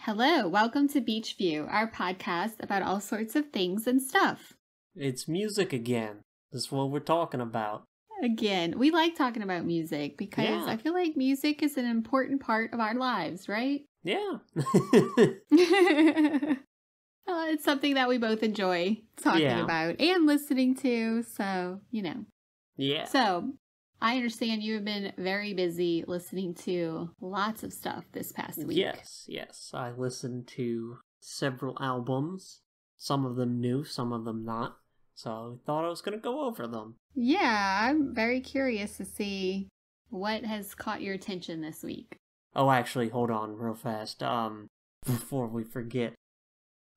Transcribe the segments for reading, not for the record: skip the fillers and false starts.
Hello, welcome to Beach View, our podcast about all sorts of things and stuff. It's music again. This is what we're talking about. Again, we like talking about music because Yeah. I feel like music is an important part of our lives, right? Yeah. It's something that we both enjoy talking about and listening to, so, Yeah. So, I understand you have been very busy listening to lots of stuff this past week. Yes. I listened to several albums. Some of them new, some of them not. So I thought I was going to go over them. Yeah, I'm very curious to see what has caught your attention this week. Oh, actually, hold on real fast. Before we forget.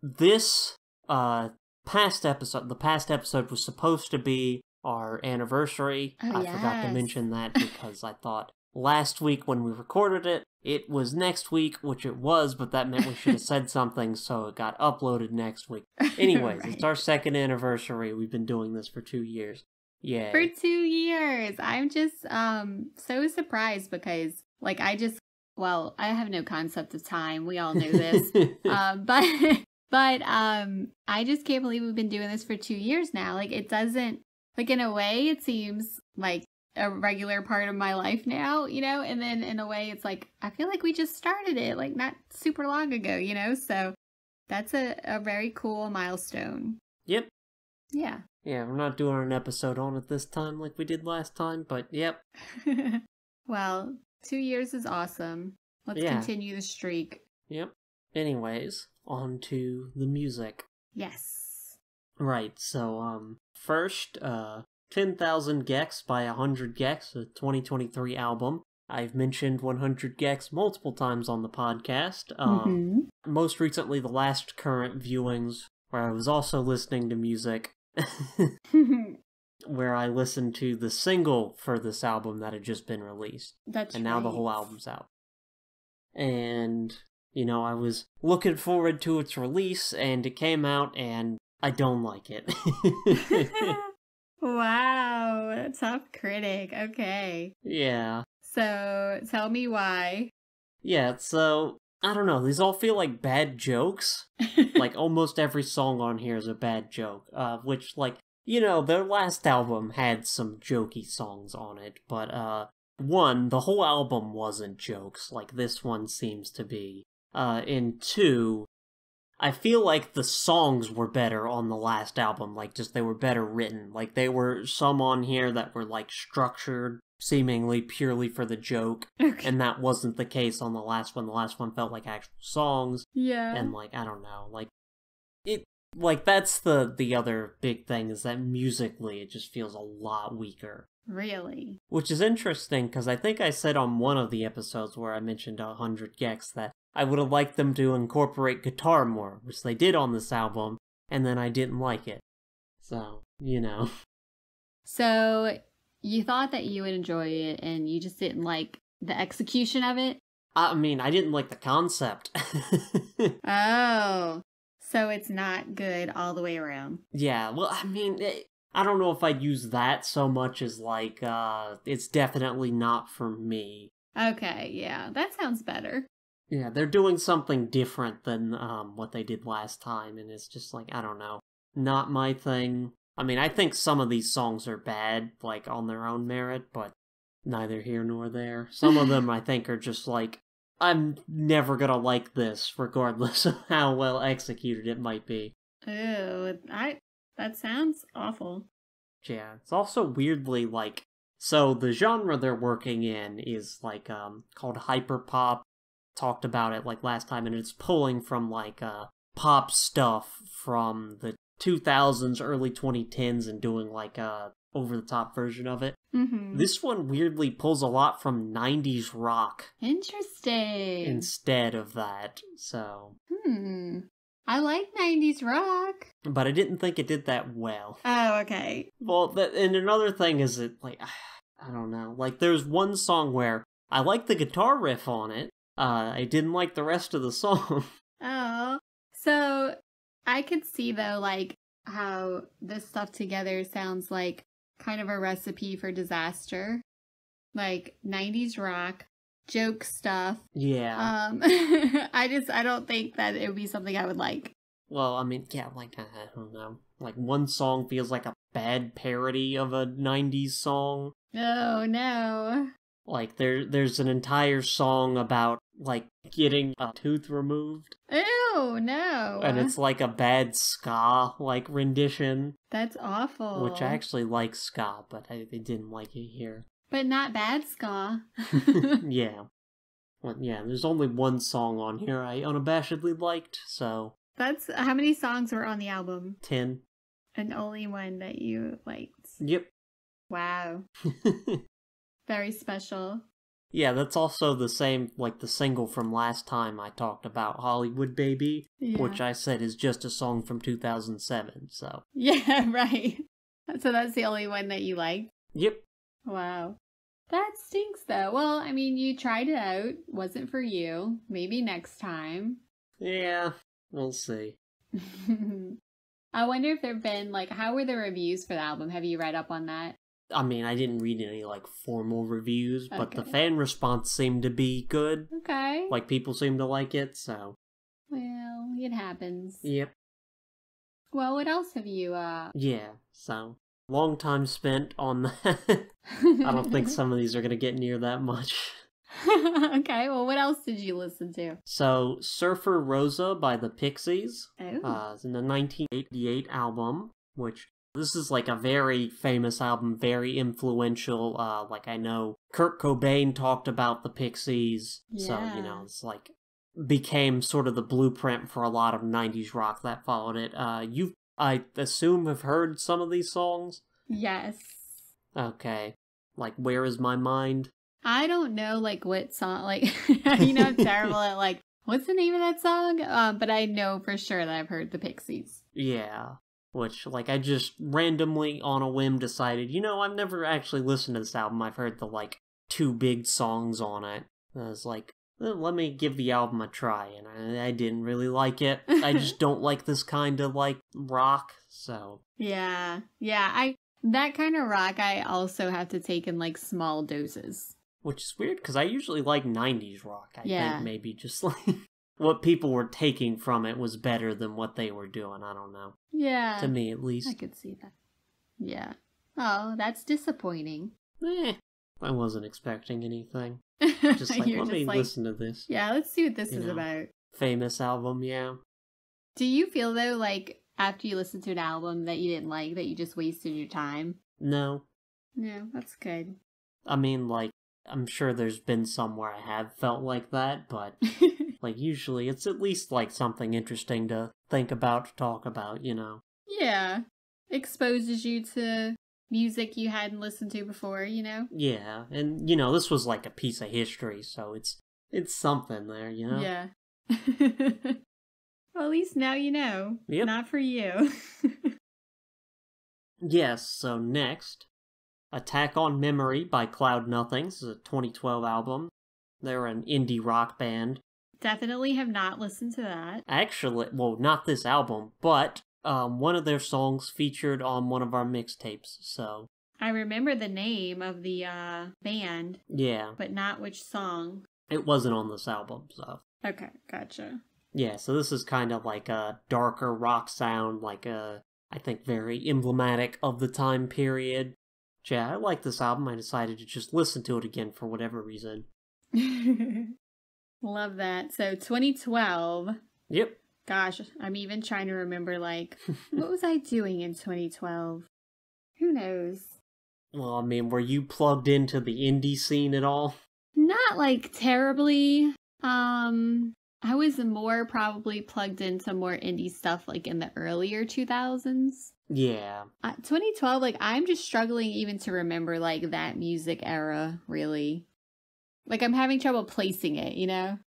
This, the past episode was supposed to be our anniversary. Oh, I forgot to mention that because I thought last week when we recorded it, it was next week, which it was, but that meant we should have said something, so it got uploaded next week. Anyways, Right. It's our second anniversary. We've been doing this for 2 years. Yeah. For 2 years. I'm just so surprised because I have no concept of time. We all know this. But I just can't believe we've been doing this for 2 years now. It doesn't, in a way, it seems like a regular part of my life now, and then in a way it's I feel like we just started it, not super long ago, so that's a very cool milestone. Yep. Yeah. Yeah, we're not doing an episode on it this time like we did last time, but yep. Well, 2 years is awesome. Let's continue the streak. Yep. Anyways, on to the music. Yes. Right, so, first, 10,000 Gecs by 100 Gecs, a 2023 album. I've mentioned 100 Gecs multiple times on the podcast. Most recently, the last current viewings, where I was also listening to music, where I listened to the single for this album that had just been released. And now the whole album's out. And, I was looking forward to its release, and it came out, and I don't like it. Wow, tough critic. Okay. Yeah. So, tell me why. Yeah, so, I don't know, these all feel like bad jokes. Almost every song on here is a bad joke, which, their last album had some jokey songs on it, but, one, the whole album wasn't jokes, like this one seems to be. And two, I feel like the songs were better on the last album, they were better written. They were some on here that were, structured seemingly purely for the joke, Okay. and that wasn't the case on the last one. The last one felt like actual songs. Yeah. And, I don't know, that's the other big thing, is that musically it just feels a lot weaker. Really? Which is interesting, because I think I said on one of the episodes where I mentioned 100 Gecs that I would have liked them to incorporate guitar more, which they did on this album, and then I didn't like it. So, So, you thought that you would enjoy it, and you just didn't like the execution of it? I mean, I didn't like the concept. Oh, so it's not good all the way around. Yeah, well, I mean, I don't know if I'd use that so much as, it's definitely not for me. Okay, yeah, that sounds better. Yeah, they're doing something different than what they did last time, and it's just I don't know, not my thing. I mean, I think some of these songs are bad, on their own merit, but neither here nor there. Some of them I think are just I'm never gonna like this, regardless of how well executed it might be. Ew, that sounds awful. Yeah, it's also weirdly so the genre they're working in is called hyperpop. Talked about it last time, and it's pulling from pop stuff from the 2000s, early 2010s, and doing a over-the-top version of it. Mm-hmm. This one weirdly pulls a lot from 90s rock. Interesting. Instead of that, so... I like 90s rock. But I didn't think it did that well. Oh, okay. Well, and another thing is that, I don't know, there's one song where I like the guitar riff on it, I didn't like the rest of the song. Oh, so I could see, though, how this stuff together sounds like kind of a recipe for disaster. 90s rock, joke stuff. Yeah. I don't think that it would be something I would like. Well, I mean, yeah, like, I don't know. Like, one song feels like a bad parody of a 90s song. Oh, no. Like, there's an entire song about, like, getting a tooth removed. Ew, no. And it's like a bad ska, like, rendition. That's awful. Which I actually like ska, but I didn't like it here. But not bad ska. Yeah. Well, yeah, there's only one song on here I unabashedly liked, so... That's... How many songs were on the album? 10. And only one that you liked? Yep. Wow. Very special. Yeah, that's also the same, like, the single from last time I talked about, Hollywood Baby, which I said is just a song from 2007, so... Yeah, right. So that's the only one that you liked? Yep. Wow. That stinks, though. Well, I mean, you tried it out. Wasn't for you. Maybe next time. Yeah, we'll see. I wonder if there have been, like, how were the reviews for the album? Have you read up on that? I mean, I didn't read any, like, formal reviews, but the fan response seemed to be good. Okay. Like, people seem to like it, so... Well, it happens. Yep. Well, what else have you, Yeah, so... Long time spent on that. I don't think some of these are gonna get near that much. Okay, well, what else did you listen to? So, Surfer Rosa by the Pixies. Oh. It's in the 1988 album, which... This is, like, a very famous album, very influential. Like, I know Kurt Cobain talked about the Pixies. Yeah. So, you know, it's, like, became sort of the blueprint for a lot of 90s rock that followed it. You, I assume, have heard some of these songs? Yes. Okay. Like, Where Is My Mind? I don't know, like, what song, like, you know, I'm terrible at, like, what's the name of that song? But I know for sure that I've heard the Pixies. Yeah. Which, like, I just randomly, on a whim, decided, you know, I've never actually listened to this album. I've heard the, like, 2 big songs on it. And I was like, let me give the album a try. And I didn't really like it. I just don't like this kind of, like, rock, so... Yeah. That kind of rock I also have to take in, like, small doses. Which is weird, because I usually like 90s rock. I think maybe just, like... What people were taking from it was better than what they were doing. I don't know. Yeah. To me, at least. I could see that. Yeah. Oh, that's disappointing. I wasn't expecting anything. Just like, let me listen to this. Yeah, let's see what this is about. Famous album, yeah. Do you feel, though, like, after you listen to an album that you didn't like, that you just wasted your time? No. No, that's good. I mean, like, I'm sure there's been some where I have felt like that, but... Like, usually it's at least, like, something interesting to think about, to talk about, you know? Yeah. Exposes you to music you hadn't listened to before, you know? Yeah, and, you know, this was, like, a piece of history, so it's something there, you know? Yeah. Well, at least now you know. Yep. Not for you. Yes, so next, Attack on Memory by Cloud Nothing. This is a 2012 album. They're an indie rock band. Definitely have not listened to that. Actually, well, not this album, but one of their songs featured on one of our mixtapes, so... I remember the name of the band. Yeah. But not which song. It wasn't on this album, so... Okay, gotcha. Yeah, so this is kind of like a darker rock sound, like I think very emblematic of the time period. Yeah, I like this album. I decided to just listen to it again for whatever reason. Love that. So 2012. Yep. Gosh, I'm even trying to remember, like, what was I doing in 2012? Who knows? Well, I mean, were you plugged into the indie scene at all? Not, like, terribly. I was more probably plugged into more indie stuff, like, in the earlier 2000s. Yeah. 2012, like, I'm just struggling even to remember, like, that music era, really. Like, I'm having trouble placing it, you know?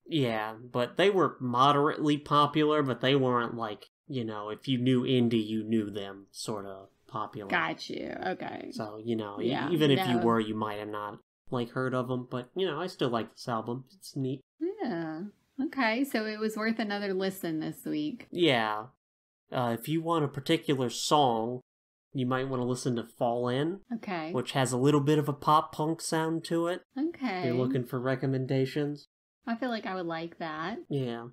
Yeah, but they were moderately popular, but they weren't like, you know, if you knew indie, you knew them sort of popular. Got you, okay. So, you know, yeah, even if you were, you might have not, like, heard of them, but, you know, I still like this album. It's neat. Yeah, okay, so it was worth another listen this week. Yeah. If you want a particular song, you might want to listen to Fall In. Okay. Which has a little bit of a pop punk sound to it. Okay. If you're looking for recommendations. I feel like I would like that. Yeah.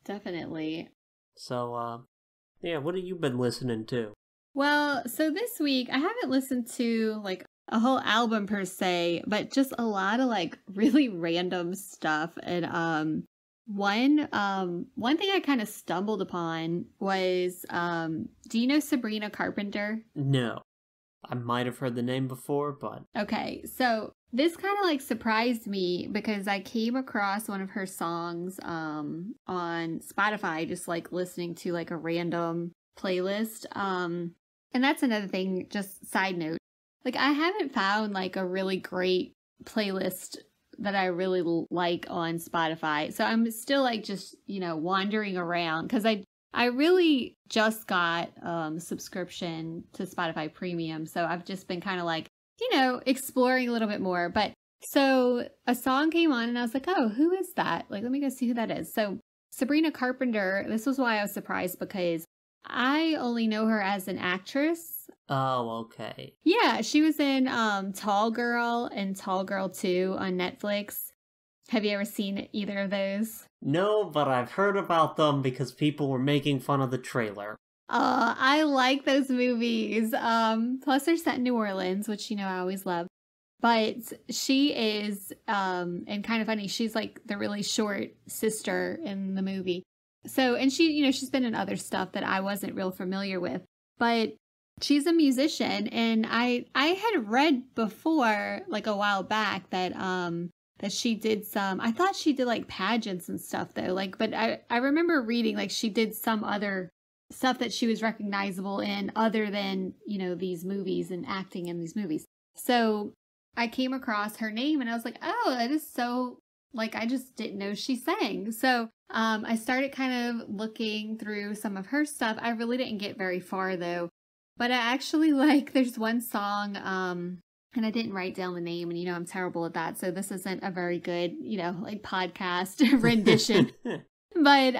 Definitely. So, yeah, what have you been listening to? Well, so this week I haven't listened to like a whole album per se, but just a lot of like really random stuff. And one thing I kind of stumbled upon was do you know Sabrina Carpenter? No. I might have heard the name before, but... Okay, so this kind of like surprised me because I came across one of her songs on Spotify, just like listening to like a random playlist. And that's another thing, just side note. Like I haven't found like a really great playlist that I really like on Spotify. So I'm still like just, wandering around because I really just got subscription to Spotify Premium. So I've just been kind of like, exploring a little bit more. But so a song came on and I was like, oh, who is that? Like, let me go see who that is. So Sabrina Carpenter, this was why I was surprised because I only know her as an actress. Oh, okay. Yeah, she was in Tall Girl and Tall Girl 2 on Netflix. Have you ever seen either of those? No, but I've heard about them because people were making fun of the trailer. I like those movies. Plus they're set in New Orleans, which, I always love. But she is, and kind of funny, she's like the really short sister in the movie. So, and she, she's been in other stuff that I wasn't real familiar with. But she's a musician, and I had read before, like a while back, that she did I thought she did like pageants and stuff though, like, but I remember reading like she did some other stuff that she was recognizable in other than, these movies and acting in these movies. So I came across her name and I was like, oh, that is so, like, I just didn't know she sang. So I started kind of looking through some of her stuff. I really didn't get very far though, but I actually there's one song, and I didn't write down the name, and I'm terrible at that. So this isn't a very good, like podcast rendition. But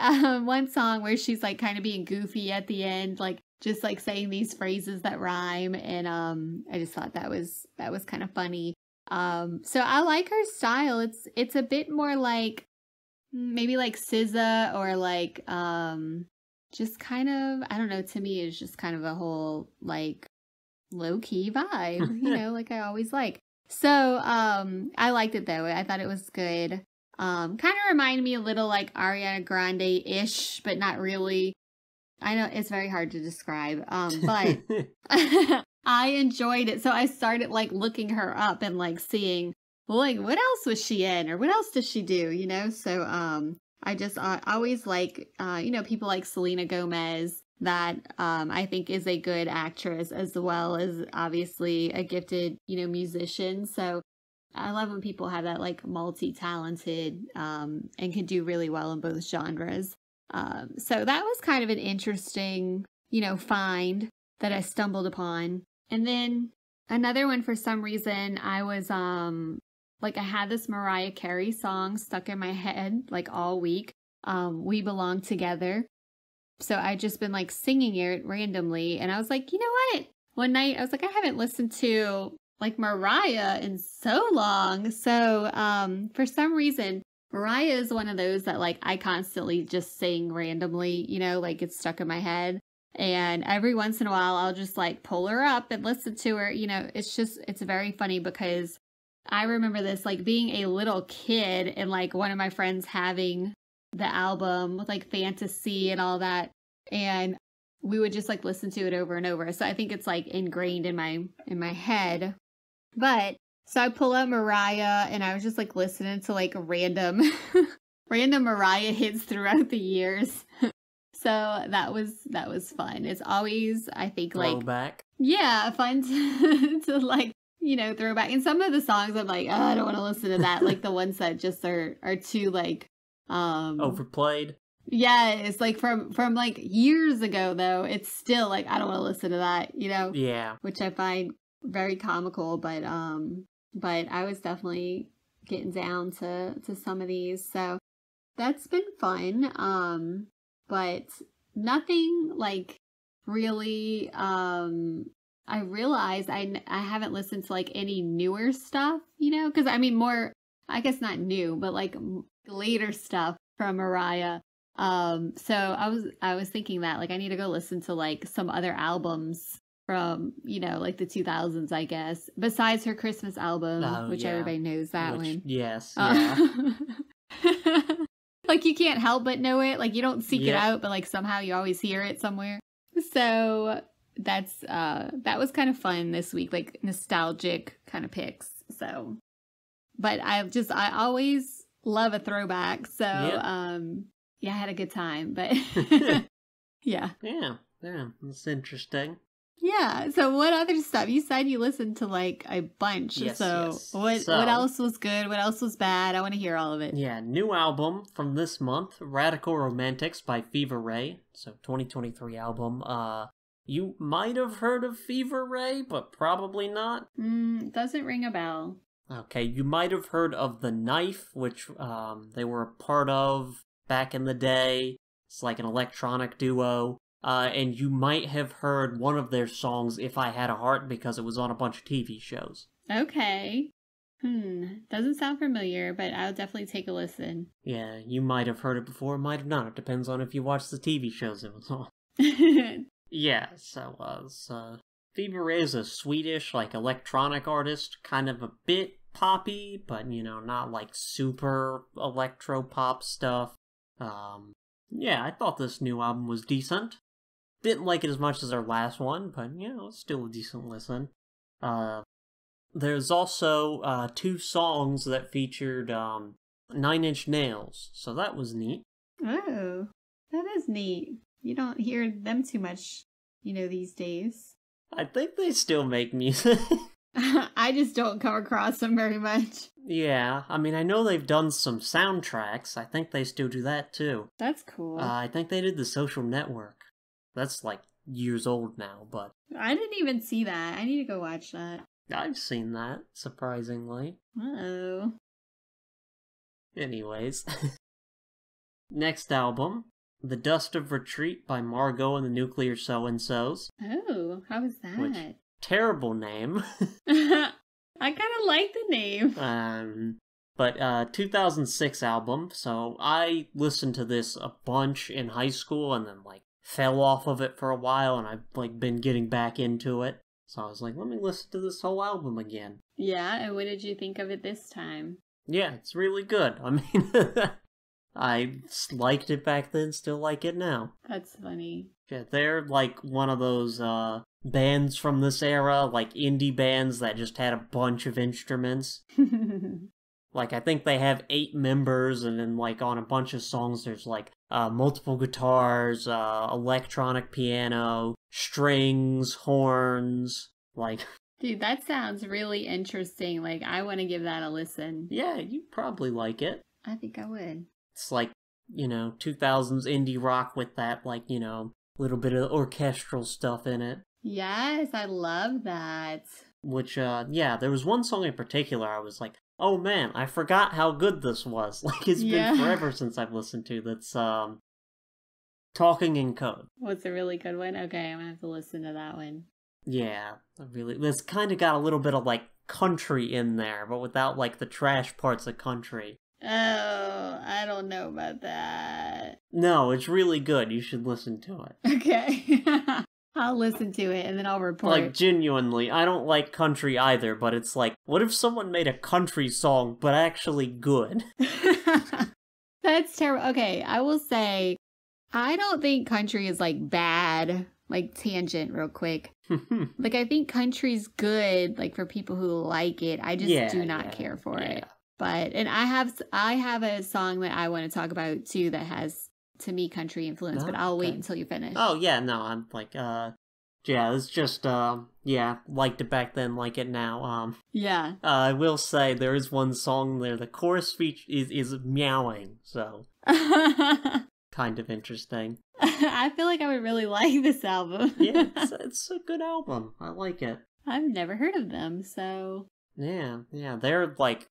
one song where she's like kind of being goofy at the end, like just like saying these phrases that rhyme, and I just thought that was kind of funny. So I like her style. It's a bit more like maybe like SZA or like just kind of, I don't know, to me it's just kind of a whole like low-key vibe, like I always like. So I liked it though. I thought it was good. Kind of reminded me a little like Ariana Grande-ish, but not really. I know it's very hard to describe, but I enjoyed it. So I started like looking her up and like seeing, well, like what else was she in or what else does she do, So I always like, people like Selena Gomez that I think is a good actress as well as obviously a gifted, musician. So I love when people have that like multi-talented and can do really well in both genres. So that was kind of an interesting, find that I stumbled upon. And then another one, for some reason, I was like I had this Mariah Carey song stuck in my head like all week. We Belong Together. So I just been like singing it randomly, and I was like, you know what? One night I was like, I haven't listened to like Mariah in so long. So for some reason, Mariah is one of those that like I constantly just sing randomly, like it's stuck in my head. And every once in a while I'll just like pull her up and listen to her. It's very funny because I remember this like being a little kid and like one of my friends having the album with like Fantasy and all that, and we would just like listen to it over and over. So I think it's like ingrained in my head. But so I pull up Mariah and I was just like listening to like random Mariah hits throughout the years. So that was fun. It's always, I think, like throwback. Yeah, fun to like, throw back. And some of the songs I'm like, oh, I don't want to listen to that. Like the ones that just are too like overplayed. Yeah, it's like from like years ago though. It's still like I don't want to listen to that, Yeah. Which I find very comical, but I was definitely getting down to some of these. So that's been fun. But nothing like really I realized I haven't listened to like any newer stuff, you know, because I mean more, I guess not new, but like later stuff from Mariah. So I was thinking that like I need to go listen to like some other albums from, you know, like the 2000s, I guess, besides her Christmas album, which everybody knows that one. Yes, yeah. Like you can't help but know it. Like you don't seek it out, but like somehow you always hear it somewhere. So that's that was kind of fun this week, like nostalgic kind of picks. So, but I always love a throwback. So yeah, I had a good time. But yeah, that's interesting. Yeah. So what other stuff? You said you listened to like a bunch. Yes, so what else was good? What else was bad? I want to hear all of it. Yeah, new album from this month, Radical Romantics by Fever Ray. So 2023 album. You might have heard of Fever Ray, but probably not. Doesn't ring a bell. Okay, you might have heard of The Knife, which they were a part of back in the day. It's like an electronic duo. And you might have heard one of their songs, If I Had a Heart, because it was on a bunch of TV shows. Okay. Doesn't sound familiar, but I'll definitely take a listen. Yeah, you might have heard it before, might have not. It depends on if you watch the TV shows it was on. Yeah, so, Fever Ray is a Swedish, like, electronic artist, kind of a bit poppy, but, you know, not, like, super electro-pop stuff. Yeah, I thought this new album was decent. Didn't like it as much as our last one, but, you know, it's still a decent listen. There's also 2 songs that featured 9 Inch Nails, so that was neat. Oh, that is neat. You don't hear them too much, you know, these days. I think they still make music. I just don't come across them very much. Yeah, I mean, I know they've done some soundtracks. I think they still do that, too. That's cool. I think they did The Social Network. That's, like, years old now, but... I didn't even see that. I need to go watch that. I've seen that, surprisingly. Uh-oh. Anyways. Next album, The Dust of Retreat by Margot and the Nuclear So-and-Sos. Oh, how was that? Which, terrible name. I kind of like the name. But 2006 album, so I listened to this a bunch in high school and then, like, fell off of it for a while, and I've, like, been getting back into it. So I was like, let me listen to this whole album again. Yeah, and what did you think of it this time? Yeah, it's really good. I mean, I liked it back then, still like it now. That's funny. Yeah, they're, like, one of those, bands from this era, like, indie bands that just had a bunch of instruments. Like, I think they have 8 members, and then, like, on a bunch of songs, there's, like, multiple guitars, electronic piano, strings, horns, like... Dude, that sounds really interesting. Like, I want to give that a listen. Yeah, you'd probably like it. I think I would. It's like, you know, 2000s indie rock with that, like, you know, little bit of orchestral stuff in it. Yes, I love that. Which, yeah, there was one song in particular I was like, oh man, I forgot how good this was. Like, it's been forever since I've listened to that's, Talking in Code. What's a really good one? Okay, I'm gonna have to listen to that one. Yeah, really, it's kind of got a little bit of, like, country in there, but without, like, the trash parts of country. Oh, I don't know about that. No, it's really good. You should listen to it. Okay. I'll listen to it and then I'll report. Like, genuinely, I don't like country either, but it's like, what if someone made a country song, but actually good? That's terrible. Okay, I will say, I don't think country is, like, bad. Like, tangent real quick. Like, I think country's good, like, for people who like it. I just do not care for it. But, and I have a song that I want to talk about, too, that has, to me, country influence, but I'll wait until you finish. Oh, yeah, no, I'm like, yeah, it's just, yeah, liked it back then, like it now, Yeah. I will say, there is one song there, the chorus is meowing, so, kind of interesting. I feel like I would really like this album. Yeah, it's a good album, I like it. I've never heard of them, so... Yeah, they're, like,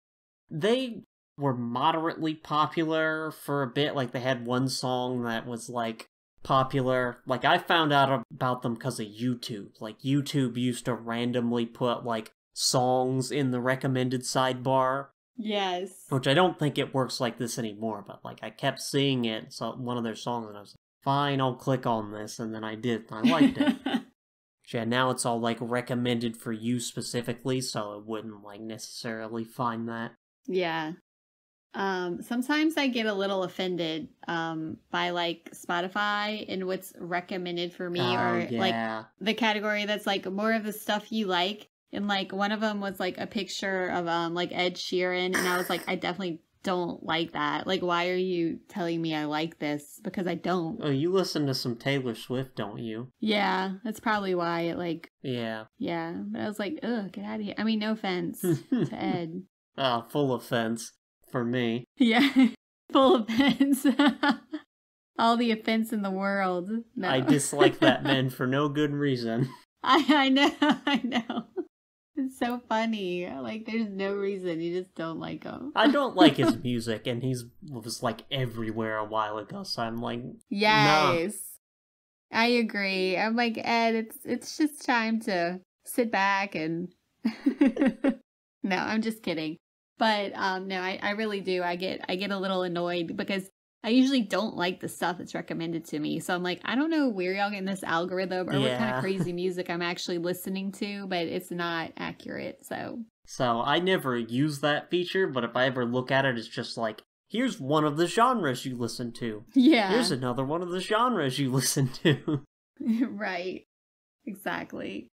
they were moderately popular for a bit. Like, they had one song that was, like, popular. Like, I found out about them because of YouTube. Like, YouTube used to randomly put, like, songs in the recommended sidebar. Yes. Which I don't think it works like this anymore, but, like, I kept seeing it, so one of their songs, and I was like, fine, I'll click on this, and then I did, and I liked it. Yeah, now it's all, like, recommended for you specifically, so it wouldn't, like, necessarily find that. Yeah. Sometimes I get a little offended, by, like, Spotify and what's recommended for me, like, the category that's, like, more of the stuff you like, and, like, one of them was, like, a picture of, like, Ed Sheeran, and I was like, I definitely don't like that. Like, why are you telling me I like this? Because I don't. Oh, you listen to some Taylor Swift, don't you? Yeah, that's probably why it, like... Yeah. Yeah, but I was like, ugh, get out of here. I mean, no offense to Ed. Full offense. For me. Yeah, full offense. All the offense in the world. No. I dislike that man for no good reason. I know. It's so funny. Like, there's no reason. You just don't like him. I don't like his music, and was, like, everywhere a while ago, so I'm like, yes. Nah. I agree. I'm like, Ed, it's just time to sit back and... No, I'm just kidding. But, no, I really do. I get a little annoyed because I usually don't like the stuff that's recommended to me. So I'm like, I don't know where y'all getting this algorithm or what kind of crazy music I'm actually listening to, but it's not accurate, so. So I never use that feature, but if I ever look at it, it's just like, here's one of the genres you listen to. Yeah. Here's another one of the genres you listen to. Right. Exactly.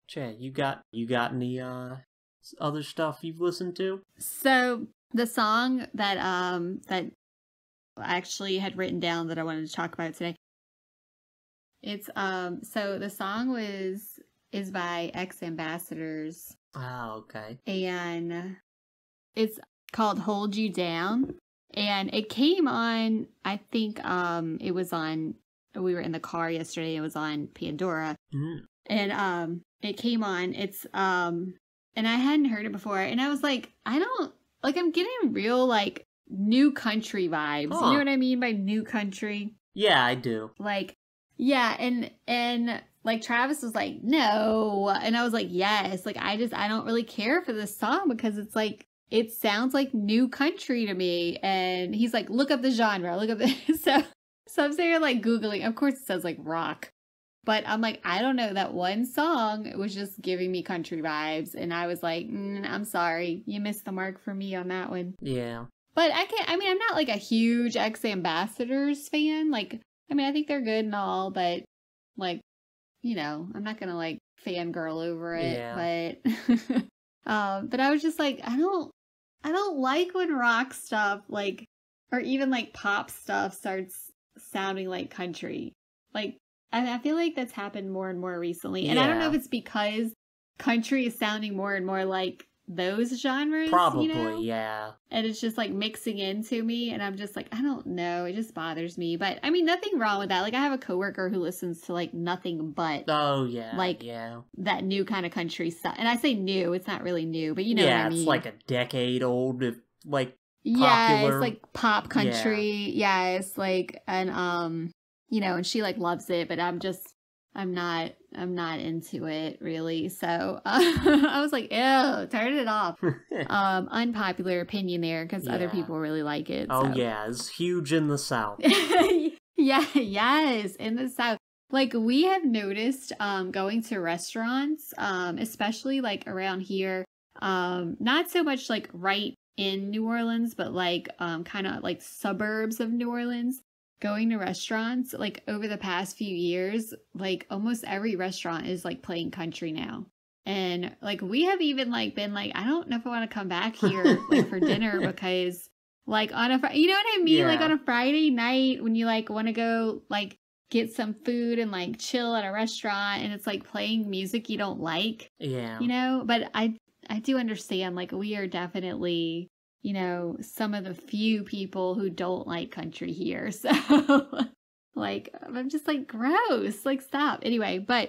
Chad, you got any, other stuff you've listened to? So the song that I actually had written down that I wanted to talk about today. It's so the song is by X Ambassadors. Oh, okay. And it's called Hold You Down. And it came on, I think it was on, we were in the car yesterday, it was on Pandora. Mm. And it came on, it's and I hadn't heard it before, and I was like, I'm getting real, like, new country vibes. Huh. You know what I mean by new country? Yeah, I do. Like, yeah, and like, Travis was like, no, and I was like, yes, like, I don't really care for this song because it's like, it sounds like new country to me, and he's like, look up the genre, look up this, so I'm sitting here, like, Googling, of course it says, like, rock. But I'm like, I don't know, that one song was just giving me country vibes. And I was like, I'm sorry. You missed the mark for me on that one. Yeah. But I'm not like a huge X Ambassadors fan. Like, I mean, I think they're good and all, but like, you know, I'm not going to like fangirl over it. Yeah. But I was just like, I don't like when rock stuff, like, or even like pop stuff starts sounding like country. Like, I feel like that's happened more and more recently. And I don't know if it's because country is sounding more and more like those genres. Probably, you know? yeah. And it's just like mixing into me. And I'm just like, I don't know. It just bothers me. But I mean, nothing wrong with that. Like, I have a coworker who listens to like nothing but. Oh, yeah. Like, that new kind of country stuff. And I say new, it's not really new, but you know what I mean. Yeah, it's like a decade old, like, popular. Yeah, it's like pop country. Yeah, it's like, and, you know, and she like loves it, but I'm not into it really. So I was like, ew, turn it off. Unpopular opinion there because other people really like it. Oh so. yeah, it's huge in the South. Yeah, yes, in the South. Like, we have noticed going to restaurants, especially like around here, not so much like right in New Orleans, but like kind of like suburbs of New Orleans. Going to restaurants, like, over the past few years, like, almost every restaurant is, like, playing country now. And, like, we have even, like, been like, I don't know if I want to come back here, like, for dinner because, like, on a, you know what I mean? Yeah. Like, on a Friday night when you, like, want to go, like, get some food and, like, chill at a restaurant and it's, like, playing music you don't like. Yeah. You know? But I do understand, like, we are definitely... you know, some of the few people who don't like country here. So, like, I'm just like, gross. Like, stop. Anyway, but,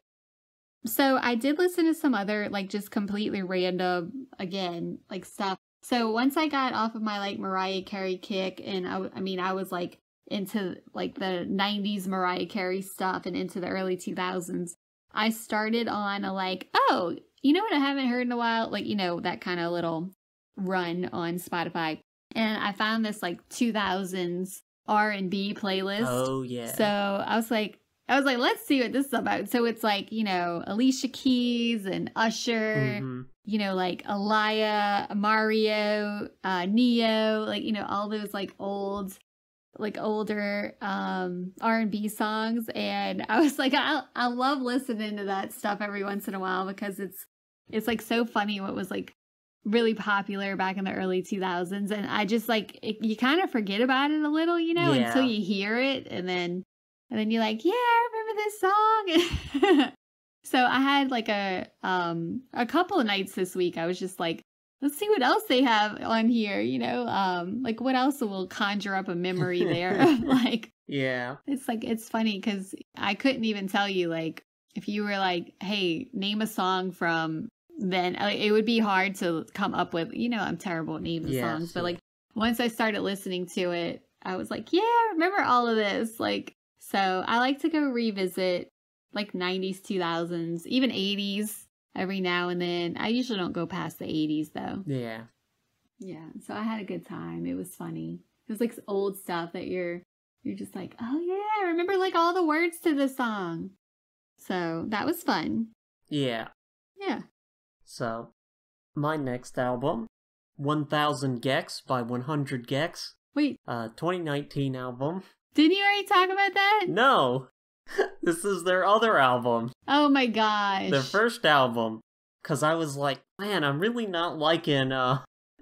so I did listen to some other, like, just completely random, again, like, stuff. So, once I got off of my, like, Mariah Carey kick, and I was, like, into like the 90s Mariah Carey stuff and into the early 2000s, I started on a like, oh, you know what I haven't heard in a while? Like, you know, that kind of little run on Spotify. And I found this like 2000s R&B playlist. Oh, yeah. So I was like, let's see what this is about. So it's like, you know, Alicia Keys and Usher, you know, like Aliyah, Mario, Neo, like, you know, all those like older R&B songs. And I was like, I love listening to that stuff every once in a while because it's like so funny what was like really popular back in the early 2000s. And I just like, you kind of forget about it a little, you know, until you hear it. And then you're like, yeah, I remember this song. So I had like a couple of nights this week. I was just like, let's see what else they have on here, you know? Like what else will conjure up a memory there of like, yeah. It's like, it's funny because I couldn't even tell you, like, if you were like, hey, name a song from then, it would be hard to come up with, you know, I'm terrible at naming songs, but like once I started listening to it, I was like, yeah, I remember all of this. Like, so I like to go revisit like 90s, 2000s, even 80s every now and then. I usually don't go past the 80s though. Yeah. Yeah. So I had a good time. It was funny. It was like old stuff that you're just like, oh yeah, I remember like all the words to the song. So that was fun. Yeah. Yeah. So my next album, 1000 gecs by 100 gecs. Wait. 2019 album. Didn't you already talk about that? No. This is their other album. Oh my gosh. Their first album. Because I was like, man, I'm really not liking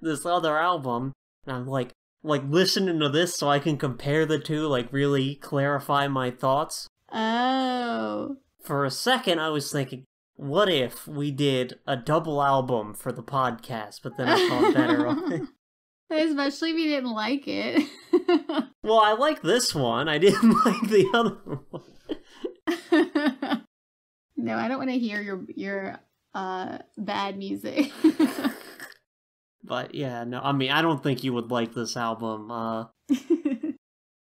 this other album. And I'm like listening to this so I can compare the two, like really clarify my thoughts. Oh. For a second, I was thinking, what if we did a double album for the podcast? But then I thought better of it. Especially if you didn't like it. Well, I like this one. I didn't like the other one. No, I don't want to hear your bad music. But yeah, no, I mean, I don't think you would like this album.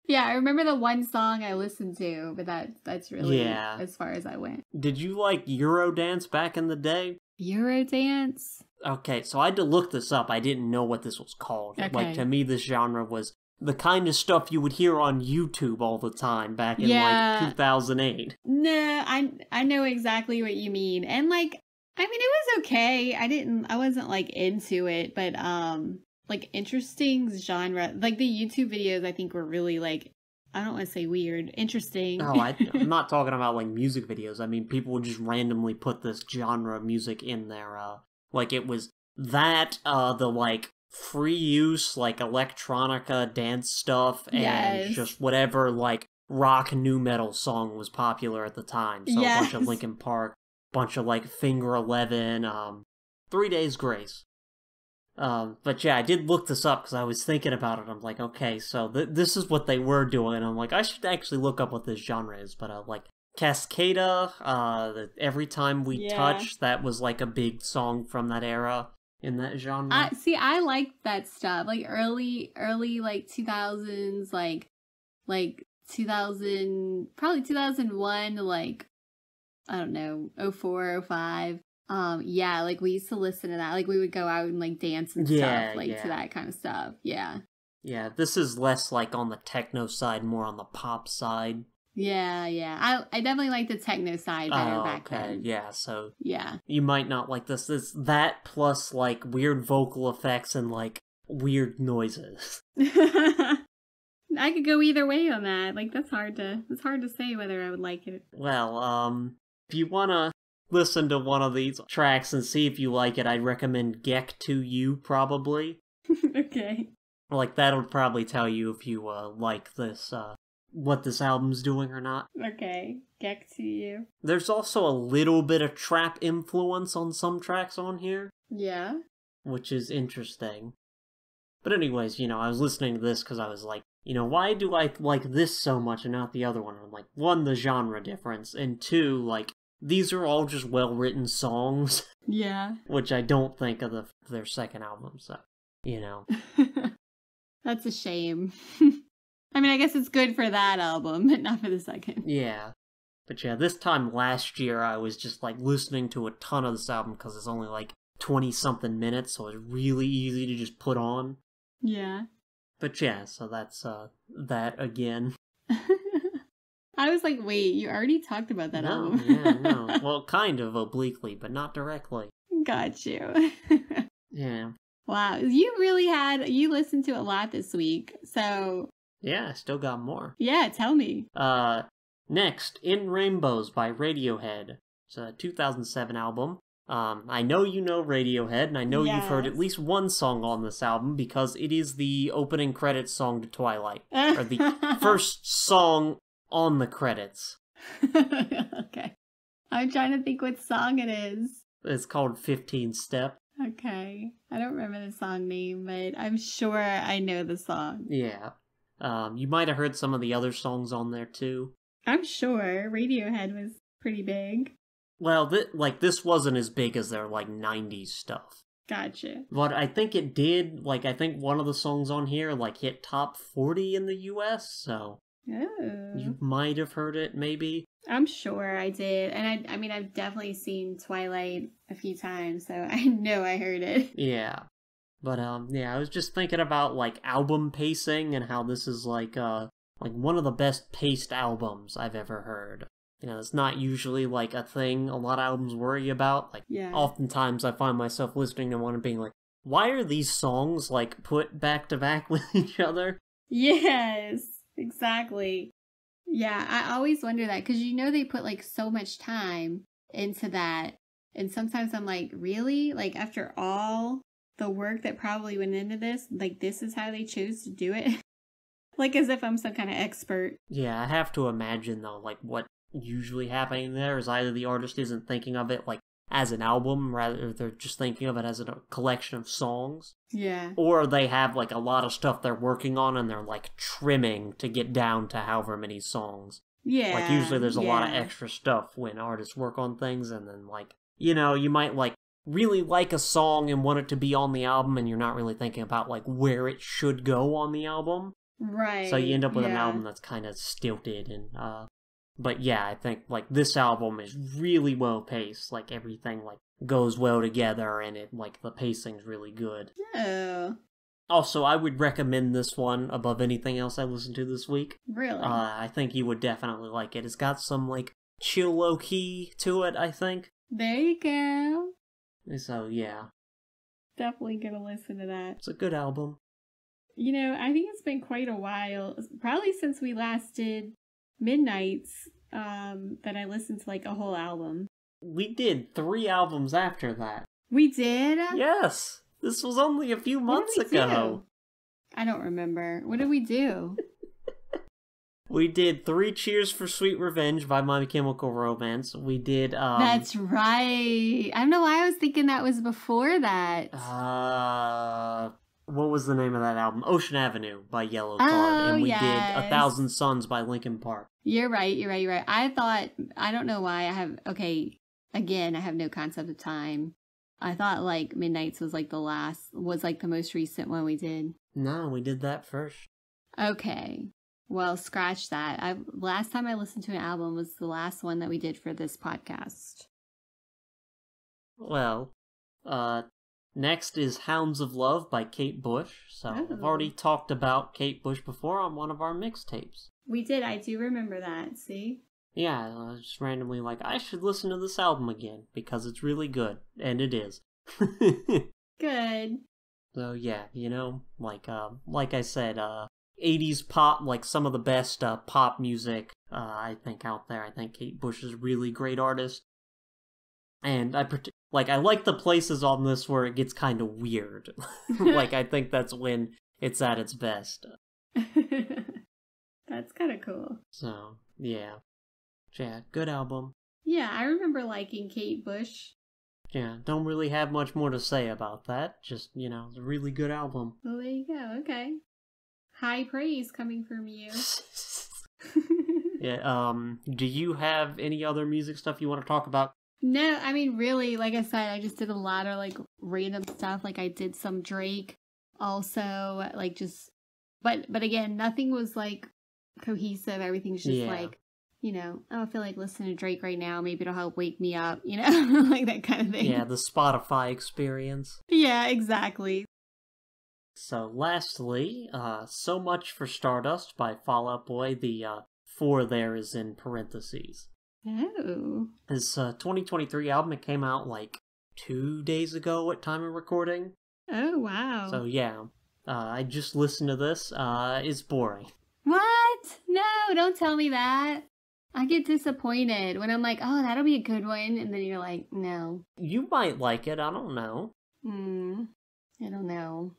Yeah, I remember the one song I listened to, but that's really as far as I went. Did you like Eurodance back in the day? Eurodance? Okay, so I had to look this up. I didn't know what this was called. Okay. Like, to me, this genre was the kind of stuff you would hear on YouTube all the time back in, like, 2008. No, I know exactly what you mean. And, like, I mean, it was okay. I wasn't, like, into it, but, like, interesting genre. Like, the YouTube videos, I think, were really, like, I don't want to say weird, interesting. Oh, I'm not talking about, like, music videos. I mean, people would just randomly put this genre of music in there, like, it was that, the, like, free use, like, electronica dance stuff, and just whatever, like, rock new metal song was popular at the time. So a bunch of Linkin Park, bunch of, like, Finger 11, 3 Days Grace. But yeah, I did look this up because I was thinking about it. I'm like, okay, so this is what they were doing. I'm like, I should actually look up what this genre is. But, like, Cascada, Every Time We Touch, that was, like, a big song from that era in that genre. See, I like that stuff. Like, early, like, 2000s, like 2000, probably 2001 to, like, I don't know, 04, 05. Yeah, like, we used to listen to that. Like, we would go out and, like, dance and stuff, like, to that kind of stuff. Yeah. Yeah, this is less, like, on the techno side, more on the pop side. Yeah. I definitely like the techno side better back then. Yeah, so... Yeah. You might not like this. That plus, like, weird vocal effects and, like, weird noises. I could go either way on that. Like, it's hard to say whether I would like it. Well, if you wanna listen to one of these tracks and see if you like it, I'd recommend Gek to You, probably. Okay. Like, that'll probably tell you if you, like this, what this album's doing or not. Okay. Gek to You. There's also a little bit of trap influence on some tracks on here. Yeah. Which is interesting. But anyways, you know, I was listening to this because I was like, you know, why do I like this so much and not the other one? I'm like, one, the genre difference, and two, like, these are all just well-written songs. Yeah. Which I don't think of their second album, so, you know. That's a shame. I mean, I guess it's good for that album, but not for the second. Yeah. But yeah, this time last year, I was just, like, listening to a ton of this album because it's only, like, 20-something minutes, so it's really easy to just put on. Yeah. But yeah, so that's, that again. I was like, wait, you already talked about that album. No. Well, kind of obliquely, but not directly. Got you. Yeah. Wow, you listened to a lot this week, so... Yeah, I still got more. Yeah, tell me. Next, In Rainbows by Radiohead. It's a 2007 album. I know you know Radiohead, and I know you've heard at least one song on this album because it is the opening credits song to Twilight. Or the first song on the credits. Okay. I'm trying to think what song it is. It's called 15 Step. Okay. I don't remember the song name, but I'm sure I know the song. Yeah. You might have heard some of the other songs on there too. I'm sure Radiohead was pretty big. Well, this wasn't as big as their, 90s stuff. Gotcha. But I think it did, I think one of the songs on here, hit top 40 in the US, so... Oh. You might have heard it, maybe. I'm sure I did. And I mean, I've definitely seen Twilight a few times, so I know I heard it. Yeah. But, yeah, I was just thinking about, album pacing and how this is, one of the best paced albums I've ever heard. You know, it's not usually, a thing a lot of albums worry about. Oftentimes I find myself listening to one and being like, why are these songs, put back-to-back with each other? Yes, exactly. Yeah, I always wonder that, because they put, so much time into that. And sometimes I'm like, really? After all the work that probably went into this, this is how they chose to do it? As if I'm some kind of expert. Yeah, I have to imagine, though, what usually happening there is either the artist isn't thinking of it, as an album, rather they're just thinking of it as a collection of songs. Yeah. Or they have, a lot of stuff they're working on and they're, trimming to get down to however many songs. Yeah. Usually there's a lot of extra stuff when artists work on things, and then, you might, really like a song and want it to be on the album, and you're not really thinking about, where it should go on the album. Right. So you end up with an album that's kind of stilted, and, but yeah, I think, this album is really well paced, everything, goes well together, and it, the pacing's really good. Oh. Also, I would recommend this one above anything else I listened to this week. Really? I think you would definitely like it. It's got some, chill low-key to it, I think. There you go. So, yeah. Definitely gonna listen to that. It's a good album. I think it's been quite a while, probably since we last did Midnights, that I listened to, a whole album. We did 3 albums after that. We did? Yes! This was only a few months ago. I don't remember. What did we do? We did 3 Cheers for Sweet Revenge by My Chemical Romance. We did, That's right! I don't know why I was thinking that was before that. What was the name of that album? Ocean Avenue by Yellowcard. And we did 1,000 Suns by Linkin Park. You're right. I don't know why again, I have no concept of time. I thought, Midnights was, the most recent one we did. No, we did that first. Okay. Well, scratch that. Last time I listened to an album was the last one that we did for this podcast. Well, next is Hounds of Love by Kate Bush. So I've already talked about Kate Bush before on one of our mixtapes. We did. I do remember that. See? Yeah, I was just randomly I should listen to this album again because it's really good. And it is. Good. So yeah, like I said, 80s pop, some of the best pop music, I think, out there. I think Kate Bush is a really great artist. And I like the places on this where it gets kind of weird. I think that's when it's at its best. That's kind of cool. So, yeah. Yeah, good album. Yeah, I remember liking Kate Bush. Yeah, don't really have much more to say about that. Just, it's a really good album. Well, there you go. Okay. High praise coming from you. Yeah, do you have any other music stuff you want to talk about? No, I mean, really, like I said, I just did a lot of, random stuff. I did some Drake. Also, just But again, nothing was like cohesive. Everything's just Yeah. like, oh, I feel like listening to Drake right now. Maybe it'll help wake me up, like that kind of thing. Yeah, the Spotify experience. Yeah, exactly. So lastly, So Much for Stardust by Fall Out Boy. The 4 there is in parentheses. Oh. His 2023 album, it came out like 2 days ago at time of recording. Oh, wow. So yeah, I just listened to this. It's boring. What? No, don't tell me that. I get disappointed when I'm like, oh, that'll be a good one. And then you're like, no. You might like it, I don't know. I don't know.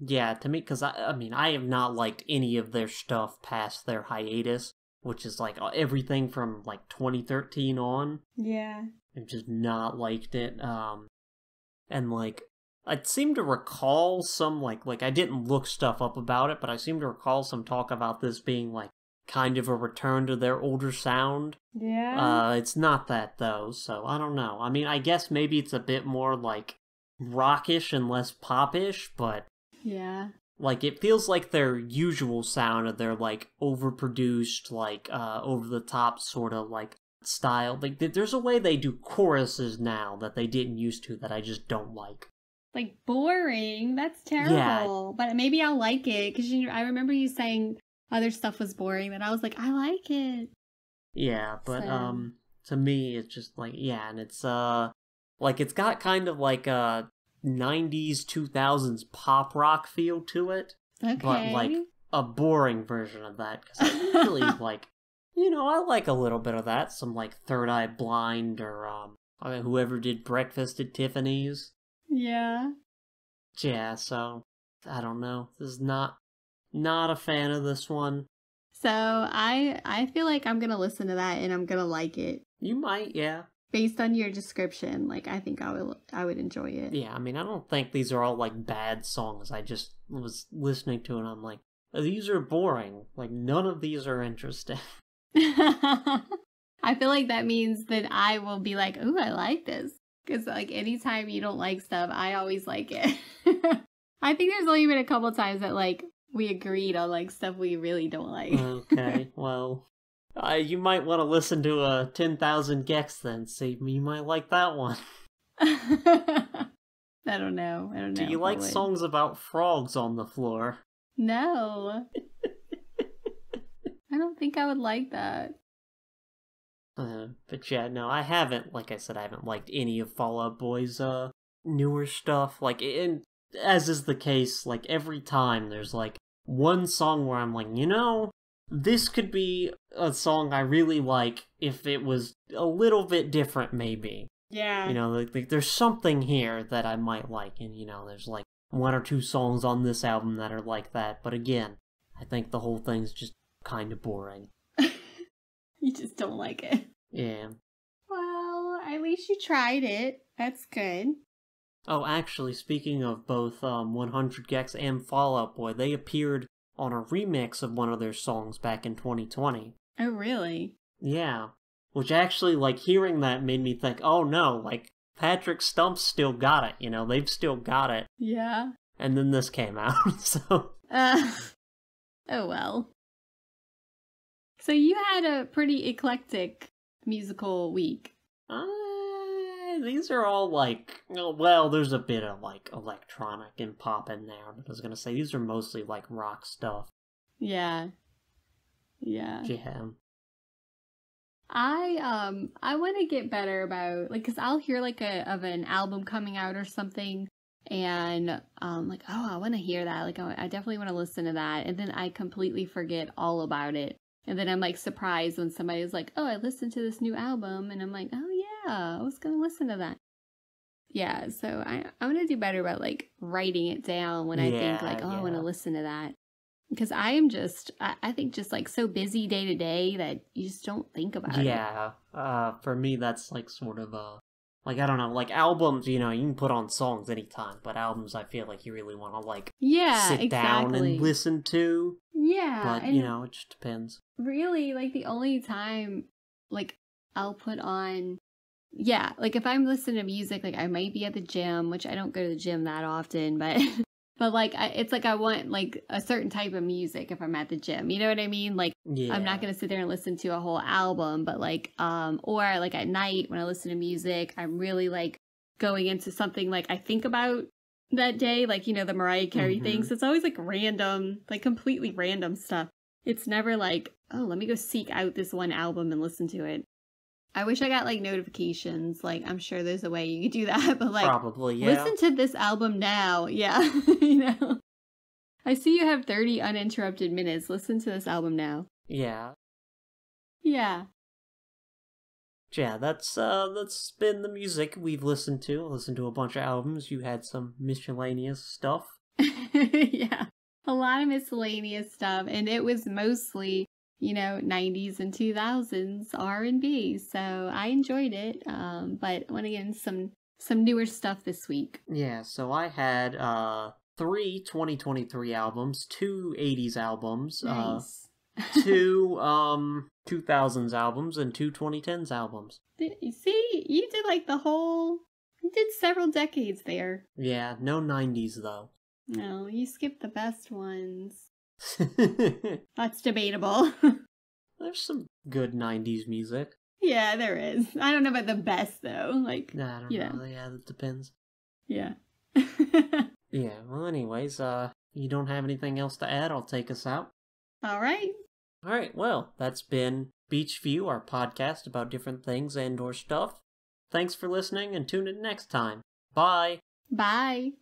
Yeah, to me, because I mean, I have not liked any of their stuff past their hiatus, which is like everything from like 2013 on. Yeah. I've just not liked it. And like, I seem to recall some like I didn't look stuff up about it, but I seem to recall some talk about this being like kind of a return to their older sound. Yeah. It's not that though, so I don't know. I mean, I guess maybe it's a bit more like rockish and less popish, but yeah. like it feels like their usual sound of their like overproduced, like over the top sort of like style. Like there's a way they do choruses now that they didn't used to that I just don't like. Like boring. That's terrible. Yeah. But maybe I'll like it because I remember you saying other stuff was boring. That I was like, I like it. Yeah, but So. to me it's just like and it's like it's got kind of like a 90s 2000s pop rock feel to it. Okay. But like a boring version of that because I usually like I like a little bit of that. Some like Third Eye Blind or whoever did Breakfast at Tiffany's. Yeah. Yeah, so I don't know. This is not a fan of this one. So I feel like I'm gonna listen to that and I'm gonna like it. You might, yeah. Based on your description, like I think I would enjoy it. Yeah, I mean I don't think these are all like bad songs. I just was listening to it and I'm like, these are boring. Like none of these are interesting. I feel like that means that I will be like, ooh, I like this. Because like anytime you don't like stuff, I always like it. I think there's only been a couple times that like we agreed on like stuff we really don't like. Okay, well, you might want to listen to 10,000 Gex then. See, you might like that one. I don't know. Do you like songs about frogs on the floor? No. I don't think I would like that. But yeah, no, I haven't, like I said, I haven't liked any of Fall Out Boy's newer stuff. Like, as is the case, like, every time there's, like, one song where I'm like, this could be a song I really like if it was a little bit different, maybe. Yeah. Like, there's something here that I might like, and, there's, like, 1 or 2 songs on this album that are like that, but again, I think the whole thing's just kind of boring. You just don't like it. Yeah. Well, at least you tried it. That's good. Oh, actually, speaking of both 100 Gex and Fall Out Boy, they appeared on a remix of one of their songs back in 2020. Oh, really? Yeah. Which actually, like, hearing that made me think, oh no, like, Patrick Stump's still got it, they've still got it. Yeah. And then this came out, so... Oh well. So you had a pretty eclectic musical week. These are all like, well, there's a bit of like electronic and pop in there, but I was gonna say these are mostly like rock stuff. Yeah. Yeah. Yeah. I want to get better about like, cause I'll hear like an album coming out or something, and like, oh, I want to hear that. Like, I definitely want to listen to that, and then I completely forget all about it. And then I'm like surprised when somebody's like, oh, I listened to this new album. And I'm like, oh yeah, I was going to listen to that. Yeah, so I want to do better about like writing it down when I think like, oh, I want to listen to that. Because I am just, I think just like so busy day to day that you just don't think about it. Yeah, for me that's like sort of like, I don't know, like albums, you can put on songs anytime, but albums I feel like you really want to like sit down and listen to. Yeah. But, it just depends. Really, like the only time like I'll put on, like if I'm listening to music, like I might be at the gym, which I don't go to the gym that often, but But like, it's like I want like a certain type of music if I'm at the gym. You know what I mean? Like, Yeah. I'm not gonna sit there and listen to a whole album, but like, or like at night when I listen to music, I'm really like going into something like I think about that day, like, you know, the Mariah Carey thing. So it's always like random, like completely random stuff. It's never like, oh, let me go seek out this one album and listen to it. I wish I got like notifications. Like, I'm sure there's a way you could do that, but like, probably, yeah. listen to this album now. Yeah. You know, I see you have 30 uninterrupted minutes. Listen to this album now. Yeah. Yeah. Yeah, that's been the music we've listened to. Listened to a bunch of albums. You had some miscellaneous stuff. Yeah. A lot of miscellaneous stuff. And it was mostly, you know, 90s and 2000s R&B. So I enjoyed it. But I want to get in some newer stuff this week. Yeah, so I had 3 2023 albums, 2 80s albums, Nice. 2 2000s albums, and 2 2010s albums. You see, you did like you did several decades there. Yeah, no 90s though. No, you skipped the best ones. That's debatable. There's some good 90s music. Yeah, there is. I don't know about the best though. Like, I don't know. Yeah, that depends. Yeah. Yeah, well anyways, you don't have anything else to add, I'll take us out. All right. Alright, well, that's been Beach View, our podcast about different things and or stuff. Thanks for listening and tune in next time. Bye! Bye.